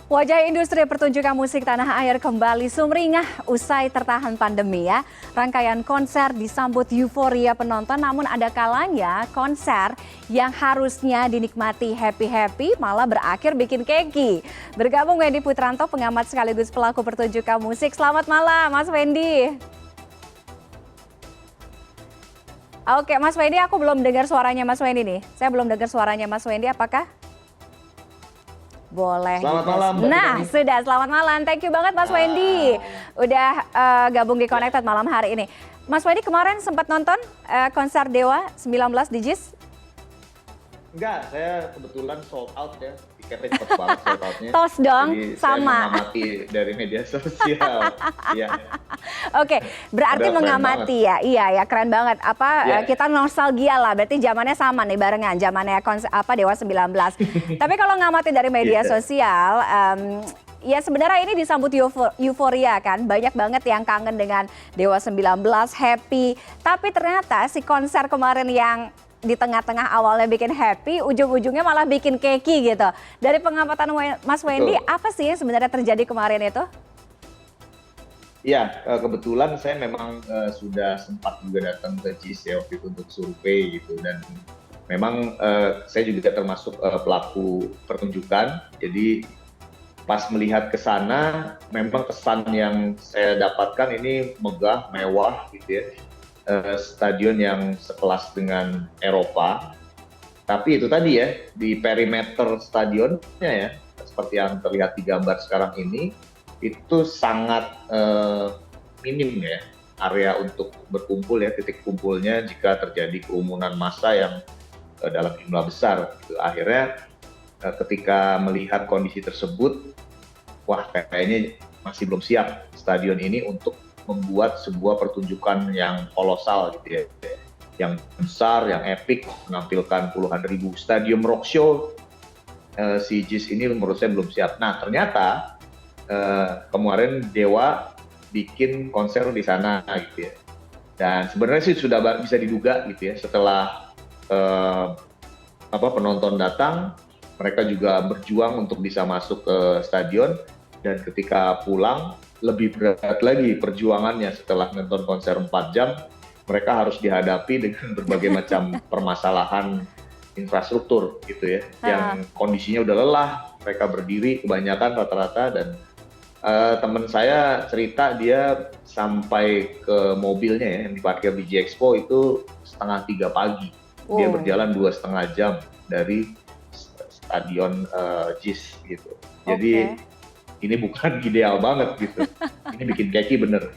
Wajah industri pertunjukan musik tanah air kembali sumringah usai tertahan pandemi ya. Rangkaian konser disambut euforia penonton, namun ada kalanya konser yang harusnya dinikmati happy-happy malah berakhir bikin keki. Bergabung Wendy Putranto, pengamat sekaligus pelaku pertunjukan musik. Selamat malam Mas Wendy. Oke Mas Wendy, aku belum dengar suaranya Mas Wendy nih. Saya belum dengar suaranya Mas Wendy, apakah? Boleh. Selamat malam, Mbak Tiffany. Sudah. Selamat malam. Thank you banget Mas Wendy. Udah gabung di Connected malam hari ini. Mas Wendy kemarin sempat nonton konser Dewa 19 di JIS? Enggak, saya kebetulan sold out ya. Tiketnya cepet banget sold outnya. Tos dong, Jadi sama. saya mengamati dari media sosial. Iya. Oke, berarti Udah keren mengamati ya. Iya ya, keren banget. Iya. Kita nostalgia lah. Berarti zamannya sama nih barengan, zamannya Dewa 19. Tapi kalau ngamati dari media Iya. sosial, ya sebenarnya ini disambut euforia kan. Banyak banget yang kangen dengan Dewa 19, happy. Tapi ternyata si konser kemarin yang di tengah-tengah awalnya bikin happy, ujung-ujungnya malah bikin keki gitu. Dari pengamatan Mas Wendy, Betul. apa sih yang sebenarnya terjadi kemarin itu? Iya, kebetulan saya memang sudah sempat juga datang ke JIS ya waktu itu untuk survei gitu, dan memang saya juga termasuk pelaku pertunjukan. Jadi pas melihat ke sana, memang kesan yang saya dapatkan ini megah, mewah gitu ya. Stadion yang sekelas dengan Eropa. Tapi itu tadi ya, di perimeter stadionnya ya, seperti yang terlihat di gambar sekarang ini, itu sangat minim ya area untuk berkumpul ya, titik kumpulnya jika terjadi kerumunan massa yang dalam jumlah besar. Gitu. Akhirnya ketika melihat kondisi tersebut, wah kayaknya masih belum siap stadion ini untuk membuat sebuah pertunjukan yang kolosal gitu ya, yang besar, yang epic, menampilkan puluhan ribu stadium roadshow. Si JIS ini menurut saya belum siap. Nah ternyata kemarin Dewa bikin konser di sana gitu ya. Dan sebenarnya sih sudah bisa diduga gitu ya, setelah penonton datang, mereka juga berjuang untuk bisa masuk ke stadion, dan ketika pulang lebih berat lagi perjuangannya setelah nonton konser 4 jam, mereka harus dihadapi dengan berbagai macam permasalahan infrastruktur gitu ya, yang kondisinya udah lelah, mereka berdiri kebanyakan rata-rata, dan teman saya cerita dia sampai ke mobilnya ya, yang diparkir di J-Expo itu 2:30 pagi. Dia berjalan 2,5 jam dari stadion JIS gitu. Jadi ini bukan ideal banget gitu. Ini bikin keki bener.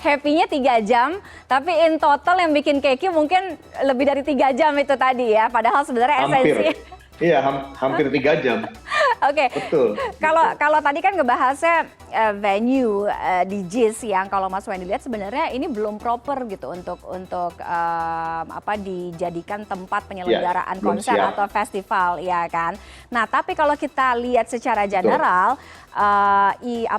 Happy-nya 3 jam, tapi in total yang bikin keki mungkin lebih dari 3 jam itu tadi ya. Padahal sebenarnya esensi. Iya, hampir 3 jam. Oke. Betul. Kalau tadi kan ngebahasnya venue di JIS yang kalau Mas Wendy lihat sebenarnya ini belum proper gitu untuk dijadikan tempat penyelenggaraan konser atau festival ya kan. Nah, tapi kalau kita lihat secara general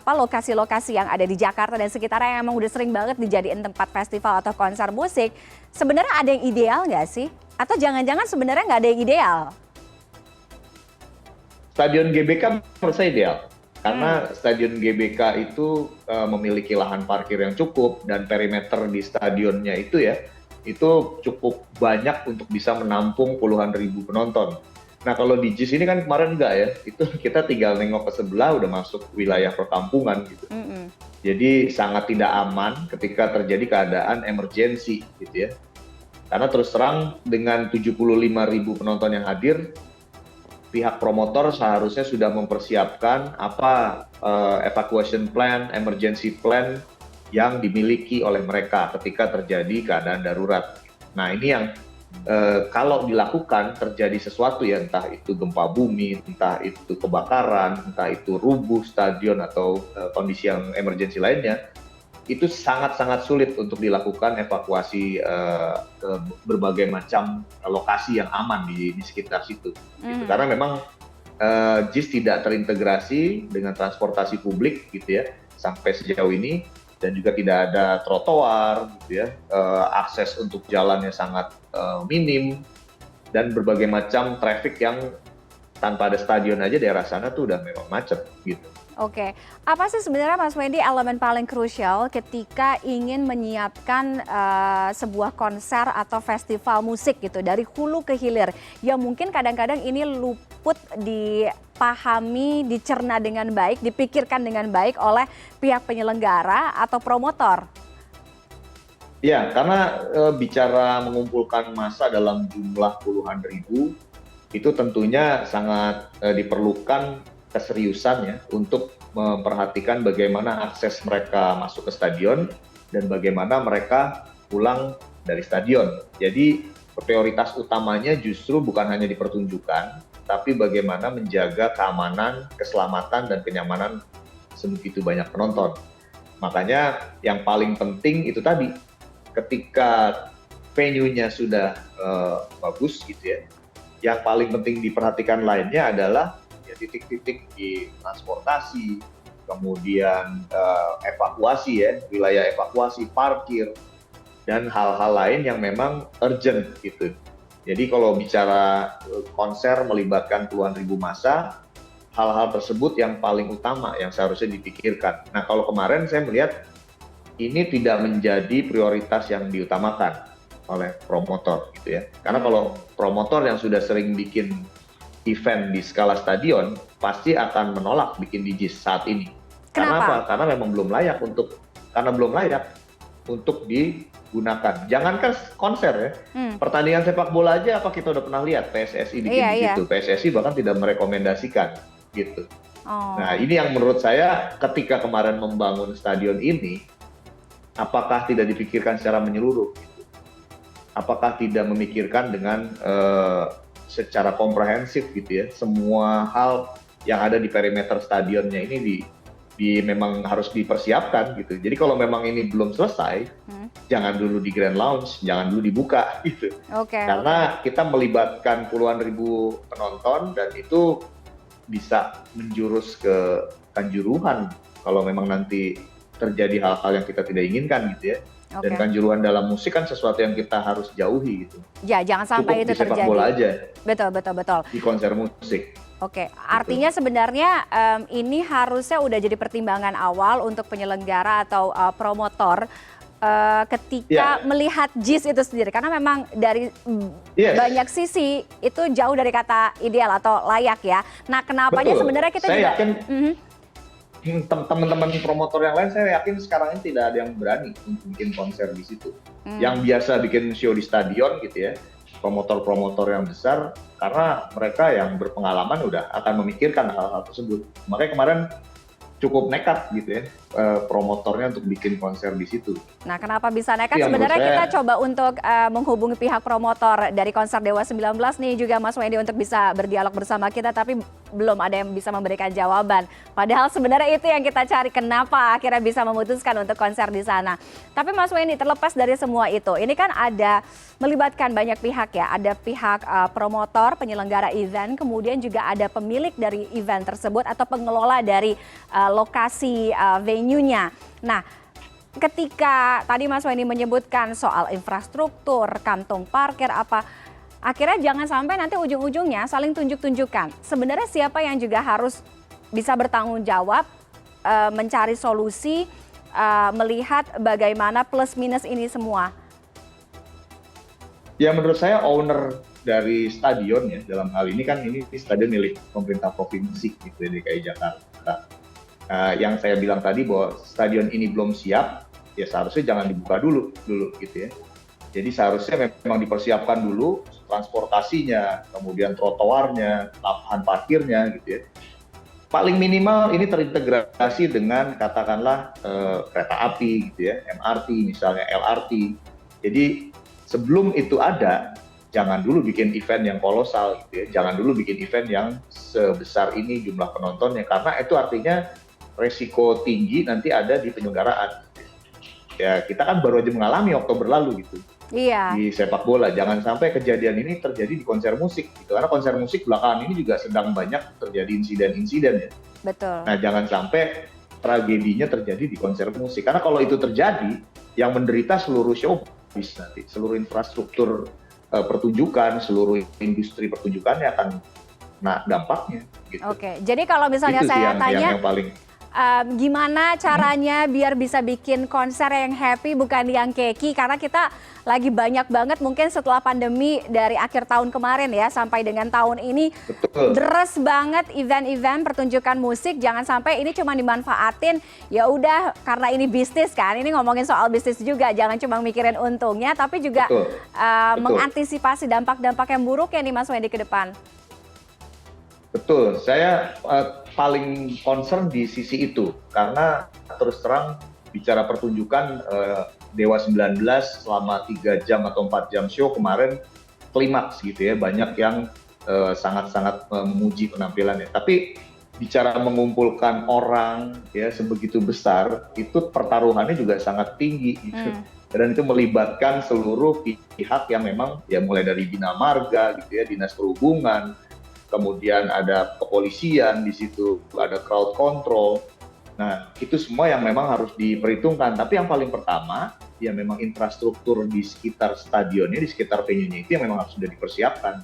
lokasi-lokasi yang ada di Jakarta dan sekitarnya yang emang udah sering banget dijadiin tempat festival atau konser musik, sebenarnya ada yang ideal nggak sih? Atau jangan-jangan sebenarnya nggak ada yang ideal? Stadion GBK menurut saya ideal, karena Stadion GBK itu memiliki lahan parkir yang cukup, dan perimeter di stadionnya itu ya, itu cukup banyak untuk bisa menampung puluhan ribu penonton. Nah kalau di JIS ini kan kemarin enggak ya, itu kita tinggal nengok ke sebelah udah masuk wilayah perkampungan gitu. Jadi sangat tidak aman ketika terjadi keadaan emergensi gitu ya. Karena terus terang dengan 75.000 penonton yang hadir, pihak promotor seharusnya sudah mempersiapkan evacuation plan, emergency plan yang dimiliki oleh mereka ketika terjadi keadaan darurat. Nah ini yang kalau dilakukan terjadi sesuatu ya, entah itu gempa bumi, entah itu kebakaran, entah itu rubuh stadion atau kondisi yang emergensi lainnya, itu sangat-sangat sulit untuk dilakukan evakuasi ke berbagai macam lokasi yang aman di sekitar situ. Gitu. Karena memang JIS tidak terintegrasi dengan transportasi publik gitu ya sampai sejauh ini, dan juga tidak ada trotoar gitu ya, akses untuk jalannya sangat minim, dan berbagai macam traffic yang tanpa ada stadion aja daerah sana tuh udah memang macet gitu. Oke, apa sih sebenarnya Mas Wendy elemen paling krusial ketika ingin menyiapkan sebuah konser atau festival musik gitu dari hulu ke hilir? Ya mungkin kadang-kadang ini luput dipahami, dicerna dengan baik, dipikirkan dengan baik oleh pihak penyelenggara atau promotor. Ya, karena bicara mengumpulkan massa dalam jumlah puluhan ribu, itu tentunya sangat diperlukan keseriusan ya untuk memperhatikan bagaimana akses mereka masuk ke stadion dan bagaimana mereka pulang dari stadion. Jadi prioritas utamanya justru bukan hanya di pertunjukan, tapi bagaimana menjaga keamanan, keselamatan, dan kenyamanan sebegitu banyak penonton. Makanya yang paling penting itu tadi, ketika venue-nya sudah bagus gitu ya, yang paling penting diperhatikan lainnya adalah ya titik-titik di transportasi, kemudian evakuasi ya, wilayah evakuasi, parkir, dan hal-hal lain yang memang urgent gitu. Jadi kalau bicara konser melibatkan puluhan ribu massa, hal-hal tersebut yang paling utama yang seharusnya dipikirkan. Nah kalau kemarin saya melihat ini tidak menjadi prioritas yang diutamakan oleh promotor gitu ya. Karena kalau promotor yang sudah sering bikin event di skala stadion pasti akan menolak bikin di JIS saat ini. Karena apa? Karena memang belum layak untuk digunakan. Jangankan konser ya, pertandingan sepak bola aja apa kita udah pernah lihat PSSI bikin gitu. PSSI bahkan tidak merekomendasikan gitu. Nah ini yang menurut saya ketika kemarin membangun stadion ini, apakah tidak dipikirkan secara menyeluruh? Apakah tidak memikirkan dengan secara komprehensif gitu ya, semua hal yang ada di perimeter stadionnya ini memang harus dipersiapkan gitu. Jadi kalau memang ini belum selesai, jangan dulu di Grand Lounge, jangan dulu dibuka gitu. Karena kita melibatkan puluhan ribu penonton dan itu bisa menjurus ke kanjuruhan kalau memang nanti terjadi hal-hal yang kita tidak inginkan gitu ya. Dan kanjuruhan dalam musik kan sesuatu yang kita harus jauhi gitu. Ya, jangan sampai itu terjadi. Cukup di sepak bola aja. Betul. Di konser musik. Oke, artinya sebenarnya ini harusnya udah jadi pertimbangan awal untuk penyelenggara atau promotor ketika melihat JIS itu sendiri. Karena memang dari banyak sisi itu jauh dari kata ideal atau layak ya. Nah, kenapanya sebenarnya kita saya juga... yakin, teman-teman promotor yang lain saya yakin sekarang ini tidak ada yang berani untuk bikin konser di situ. Yang biasa bikin show di stadion gitu ya, promotor-promotor yang besar, karena mereka yang berpengalaman udah akan memikirkan hal-hal tersebut. Makanya kemarin cukup nekat gitu ya promotornya untuk bikin konser di situ. Nah, kenapa bisa nekat? Sebenarnya kita coba untuk menghubungi pihak promotor dari konser Dewa 19 nih juga Mas Wendy untuk bisa berdialog bersama kita, tapi belum ada yang bisa memberikan jawaban. Padahal sebenarnya itu yang kita cari, kenapa akhirnya bisa memutuskan untuk konser di sana. Tapi Mas Wendy, terlepas dari semua itu, ini kan ada melibatkan banyak pihak ya. Ada pihak promotor, penyelenggara event, kemudian juga ada pemilik dari event tersebut atau pengelola dari lokasi venue-nya. Nah, ketika tadi Mas Wendy menyebutkan soal infrastruktur, kantong parkir apa, akhirnya jangan sampai nanti ujung-ujungnya saling tunjuk-tunjukkan. Sebenarnya siapa yang juga harus bisa bertanggung jawab, mencari solusi, melihat bagaimana plus minus ini semua? Ya menurut saya owner dari stadion ya, dalam hal ini kan ini stadion milik pemerintah provinsi gitu ya, DKI Jakarta. Yang saya bilang tadi bahwa stadion ini belum siap, ya seharusnya jangan dibuka dulu gitu ya. Jadi seharusnya memang dipersiapkan dulu transportasinya, kemudian trotoarnya, lapangan parkirnya gitu ya. Paling minimal ini terintegrasi dengan katakanlah kereta api gitu ya, MRT misalnya, LRT. Jadi sebelum itu ada, jangan dulu bikin event yang kolosal gitu ya. Jangan dulu bikin event yang sebesar ini jumlah penontonnya, karena itu artinya resiko tinggi nanti ada di penyelenggaraan. Ya kita kan baru aja mengalami Oktober lalu gitu. Di sepak bola, jangan sampai kejadian ini terjadi di konser musik gitu. Karena konser musik belakangan ini juga sedang banyak terjadi insiden-insiden ya. Betul. Nah jangan sampai tragedinya terjadi di konser musik. Karena kalau itu terjadi, yang menderita seluruh showbiz nanti, seluruh infrastruktur pertunjukan, seluruh industri pertunjukannya kena dampaknya gitu. Oke, jadi kalau misalnya Itu sih saya tanya, yang paling gimana caranya biar bisa bikin konser yang happy bukan yang keki, karena kita lagi banyak banget mungkin setelah pandemi dari akhir tahun kemarin ya sampai dengan tahun ini betul. deres banget event-event pertunjukan musik. Jangan sampai ini cuma dimanfaatin ya udah karena ini bisnis kan, ini ngomongin soal bisnis juga, jangan cuma mikirin untungnya tapi juga Betul. mengantisipasi dampak-dampak yang buruk ya nih Mas Wendy ke depan. Betul, saya paling concern di sisi itu karena terus terang bicara pertunjukan Dewa 19 selama 3 jam atau 4 jam show kemarin klimaks gitu ya, banyak yang sangat-sangat memuji penampilannya. Tapi bicara mengumpulkan orang ya sebegitu besar, itu pertaruhannya juga sangat tinggi gitu. Dan itu melibatkan seluruh pihak yang memang ya mulai dari Bina Marga gitu ya, Dinas Perhubungan, kemudian ada kepolisian di situ, ada crowd control. Nah, itu semua yang memang harus diperhitungkan. Tapi yang paling pertama, ya memang infrastruktur di sekitar stadionnya, di sekitar venue-nya itu yang memang harus sudah dipersiapkan.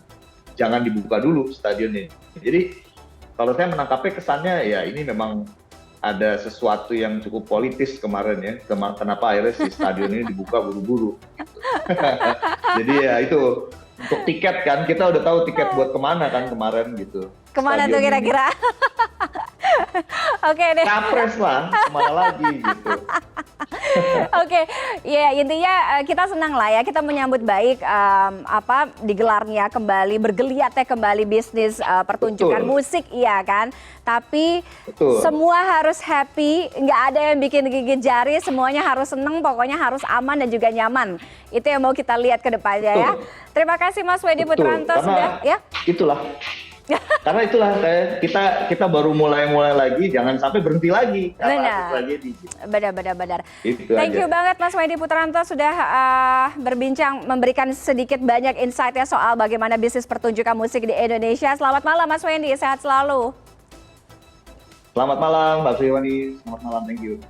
Jangan dibuka dulu stadionnya. Jadi, kalau saya menangkapnya kesannya, ya ini memang ada sesuatu yang cukup politis kemarin ya. Kenapa akhirnya si stadion ini dibuka buru-buru. Jadi ya itu. Untuk tiket kan, kita udah tahu tiket buat kemana kan kemarin gitu. Kemana tuh kira-kira? Oke deh. Capres lah, kemana lagi gitu. Oke, ya intinya kita senang lah ya, kita menyambut baik digelarnya kembali, bergeliatnya kembali bisnis pertunjukan musik, iya kan. Tapi semua harus happy, nggak ada yang bikin gigit jari, semuanya harus seneng, pokoknya harus aman dan juga nyaman. Itu yang mau kita lihat ke depannya ya. Terima kasih Mas Wendy Putranto sudah ya. Karena itulah kita baru mulai lagi, jangan sampai berhenti lagi. Benar. Thank you banget Mas Wendy Putranto sudah berbincang, memberikan sedikit banyak insight ya soal bagaimana bisnis pertunjukan musik di Indonesia. Selamat malam Mas Wendy, sehat selalu. Selamat malam Mbak Sriwani, selamat malam, thank you.